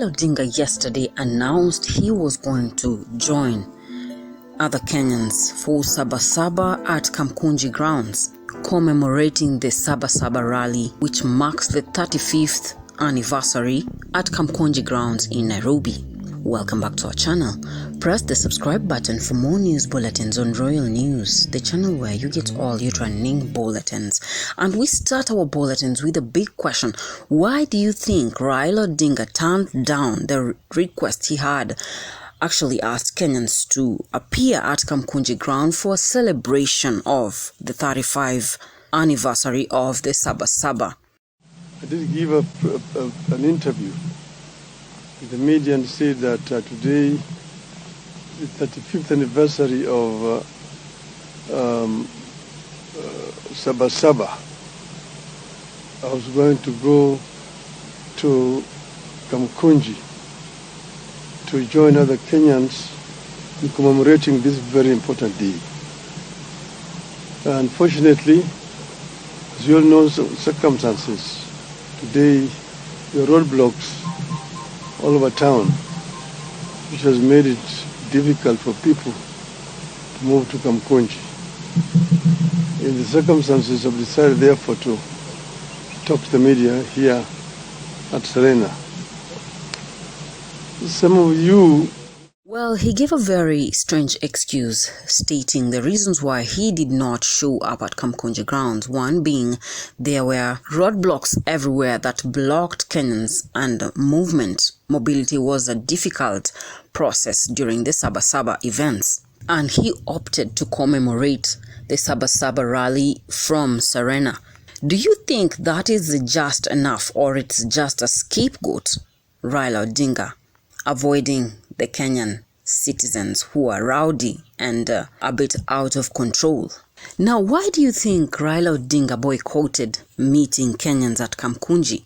Raila Odinga yesterday announced he was going to join other Kenyans for Sabasaba at Kamkunji grounds, commemorating the Sabasaba rally, which marks the 35th anniversary at Kamkunji grounds in Nairobi. Welcome back to our channel. Press the subscribe button for more news bulletins on Royal News, the channel where you get all your trending bulletins. And we start our bulletins with a big question. Why do you think Raila Odinga turned down the request he had actually asked Kenyans to appear at Kamkunji ground for a celebration of the 35th anniversary of the Sabasaba? I did give an interview with the media and said that today, the 35th anniversary of Sabasaba, I was going to go to Kamkunji to join other Kenyans in commemorating this very important day. Unfortunately, as you all know, circumstances, today there are roadblocks all over town, which has made it difficult for people to move to Kamkunji. In the circumstances, I've decided therefore to talk to the media here at Serena. Some of you... Well, he gave a very strange excuse, stating the reasons why he did not show up at Kamkunji grounds. One being there were roadblocks everywhere that blocked Kenyans, and mobility was a difficult process during the Sabasaba events. And he opted to commemorate the Sabasaba rally from Serena. Do you think that is just enough, or it's just a scapegoat, Raila Odinga, avoiding the Kenyan citizens who are rowdy and a bit out of control? Now, why do you think Raila Odinga boycotted meeting Kenyans at Kamkunji?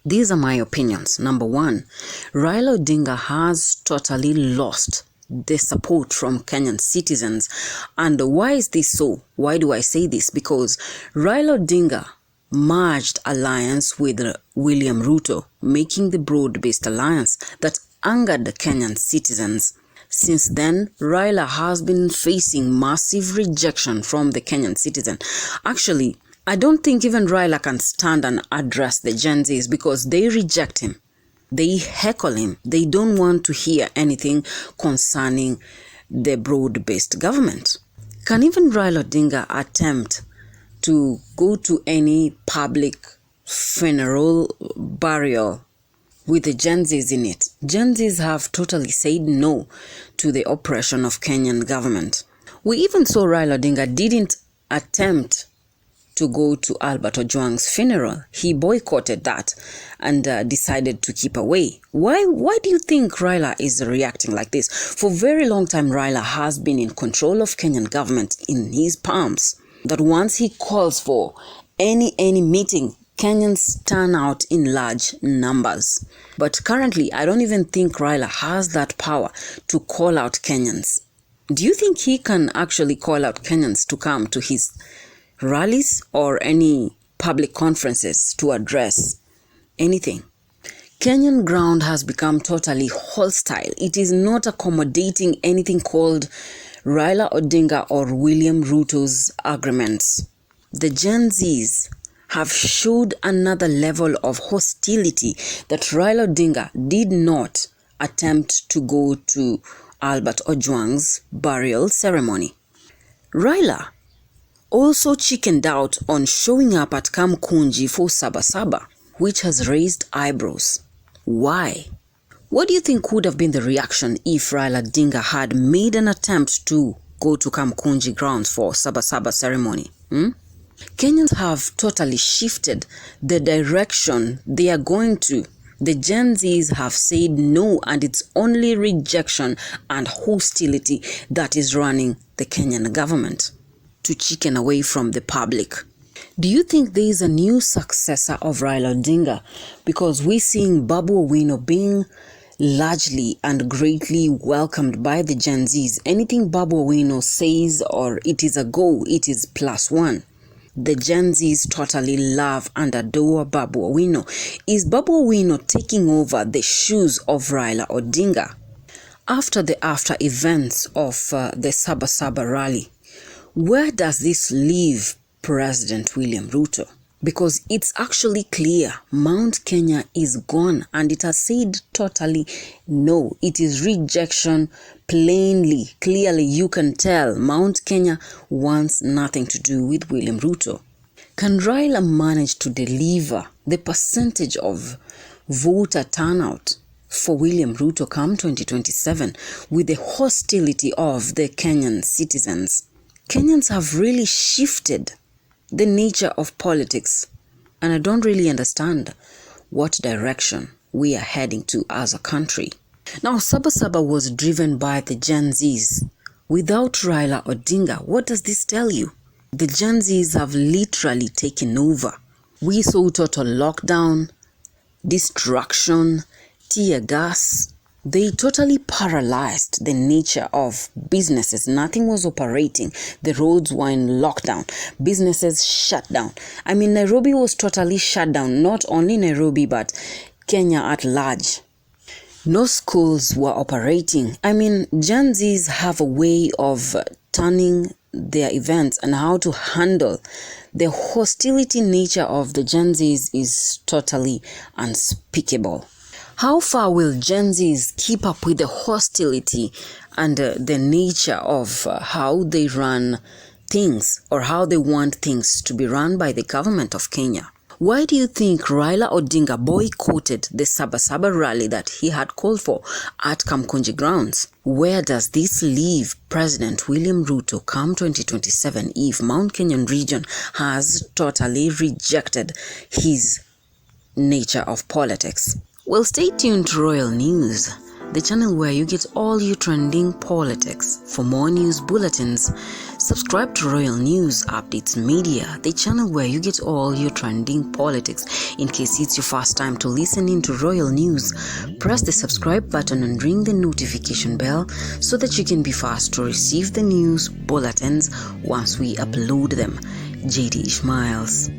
These are my opinions. Number one, Raila Odinga has totally lost the support from Kenyan citizens. And why is this so? Why do I say this? Because Raila Odinga merged alliance with William Ruto, making the broad-based alliance that angered the Kenyan citizens. Since then, Raila has been facing massive rejection from the Kenyan citizen. Actually, I don't think even Raila can stand and address the Gen Zs because they reject him. They heckle him. They don't want to hear anything concerning the broad-based government. Can even Raila Odinga attempt to go to any public funeral, burial with the Gen Zs in it? Gen Zs have totally said no to the oppression of Kenyan government. We even saw Raila Odinga didn't attempt to go to Albert Ojwang's funeral. He boycotted that and decided to keep away. Why do you think Raila is reacting like this? For a very long time, Raila has been in control of Kenyan government in his palms. That once he calls for any meeting, Kenyans turn out in large numbers. But currently, I don't even think Raila has that power to call out Kenyans. Do you think he can actually call out Kenyans to come to his rallies or any public conferences to address anything? Kenyan ground has become totally hostile. It is not accommodating anything called Raila Odinga or William Ruto's agreements. The Gen Zs have showed another level of hostility that Raila Odinga did not attempt to go to Albert Ojwang's burial ceremony. Raila also chickened out on showing up at Kamkunji for Sabasaba, which has raised eyebrows. Why? What do you think would have been the reaction if Raila Odinga had made an attempt to go to Kamkunji grounds for Sabasaba ceremony? Kenyans have totally shifted the direction they are going to. The Gen Zs have said no, and it's only rejection and hostility that is running the Kenyan government to chicken away from the public. Do you think there is a new successor of Raila Odinga? Because we're seeing Babu Owino being largely and greatly welcomed by the Gen Zs. Anything Babu Owino says, or it is a go, it is +1. the Gen Zs totally love and adore Babu Owino? Is Babu Owino taking over the shoes of Raila Odinga? After the after events of the Sabasaba rally, where does this leave President William Ruto? Because it's actually clear Mount Kenya is gone, and it has said totally no. It is rejection plainly, clearly you can tell Mount Kenya wants nothing to do with William Ruto. Can Raila manage to deliver the percentage of voter turnout for William Ruto come 2027 with the hostility of the Kenyan citizens? Kenyans have really shifted the nature of politics, and I don't really understand what direction we are heading to as a country. Now, Sabasaba was driven by the Gen Zs. Without Raila Odinga, what does this tell you? The Gen Zs have literally taken over. We saw total lockdown, destruction, tear gas. They totally paralyzed the nature of businesses. Nothing was operating. The roads were in lockdown. Businesses shut down. I mean, Nairobi was totally shut down. Not only Nairobi, but Kenya at large. No schools were operating. I mean, Gen Zs have a way of turning their events, and how to handle the hostility nature of the Gen Zs is totally unspeakable. How far will Gen Zs keep up with the hostility and the nature of how they run things, or how they want things to be run by the government of Kenya? Why do you think Raila Odinga boycotted the Sabasaba rally that he had called for at Kamkunji grounds? Where does this leave President William Ruto come 2027 if Mount Kenyan region has totally rejected his nature of politics? Well, stay tuned to Royal News, the channel where you get all your trending politics. For more news bulletins, subscribe to Royal News Updates Media, the channel where you get all your trending politics. In case it's your first time to listen into Royal News, press the subscribe button and ring the notification bell so that you can be fast to receive the news bulletins once we upload them. JD Ishmaels.